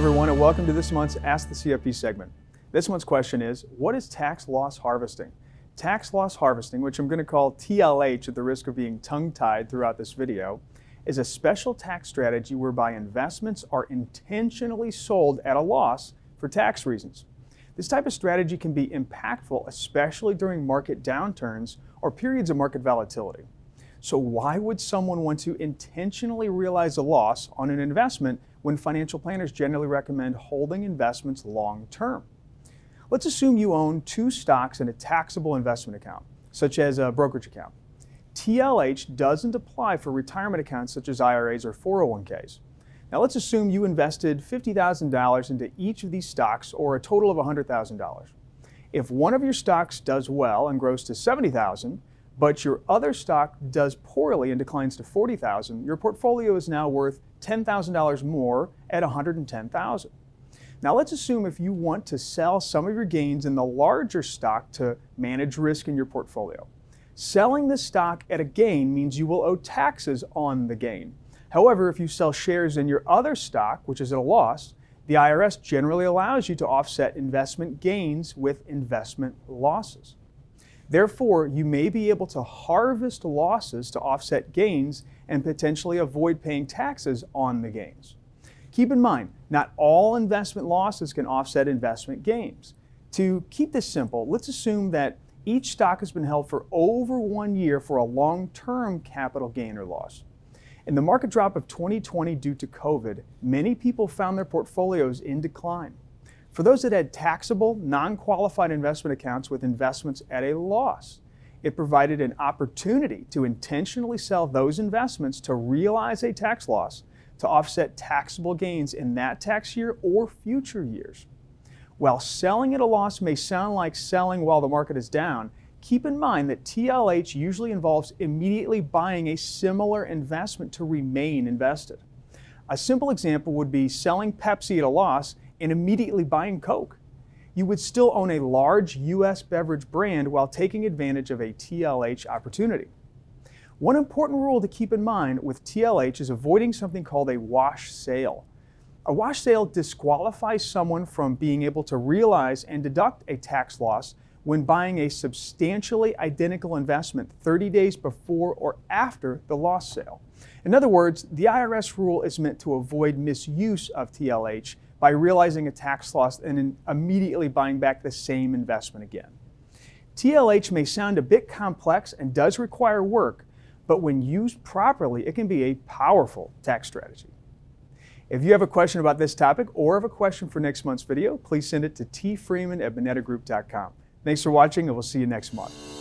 everyone, and welcome to this month's Ask the CFP segment. This month's question is, what is tax loss harvesting? Tax loss harvesting, which I'm going to call TLH at the risk of being tongue-tied throughout this video, is a special tax strategy whereby investments are intentionally sold at a loss for tax reasons. This type of strategy can be impactful, especially during market downturns or periods of market volatility. So why would someone want to intentionally realize a loss on an investment when financial planners generally recommend holding investments long term? Let's assume you own 2 stocks in a taxable investment account, such as a brokerage account. TLH doesn't apply for retirement accounts such as IRAs or 401ks. Now let's assume you invested $50,000 into each of these stocks, or a total of $100,000. If one of your stocks does well and grows to $70,000, but your other stock does poorly and declines to $40,000, your portfolio is now worth $10,000 more at $110,000. Now let's assume if you want to sell some of your gains in the larger stock to manage risk in your portfolio. Selling the stock at a gain means you will owe taxes on the gain. However, if you sell shares in your other stock, which is at a loss, the IRS generally allows you to offset investment gains with investment losses. Therefore, you may be able to harvest losses to offset gains and potentially avoid paying taxes on the gains. Keep in mind, not all investment losses can offset investment gains. To keep this simple, let's assume that each stock has been held for over 1 year for a long-term capital gain or loss. In the market drop of 2020 due to COVID, many people found their portfolios in decline. For those that had taxable, non-qualified investment accounts with investments at a loss, it provided an opportunity to intentionally sell those investments to realize a tax loss to offset taxable gains in that tax year or future years. While selling at a loss may sound like selling while the market is down, keep in mind that TLH usually involves immediately buying a similar investment to remain invested. A simple example would be selling Pepsi at a loss and immediately buying Coke. You would still own a large U.S. beverage brand while taking advantage of a TLH opportunity. One important rule to keep in mind with TLH is avoiding something called a wash sale. A wash sale disqualifies someone from being able to realize and deduct a tax loss when buying a substantially identical investment 30 days before or after the loss sale. In other words, the IRS rule is meant to avoid misuse of TLH by realizing a tax loss and then immediately buying back the same investment again. TLH may sound a bit complex and does require work, but when used properly, it can be a powerful tax strategy. If you have a question about this topic or have a question for next month's video, please send it to tfreeman@monetagroup.com. Thanks for watching, and we'll see you next month.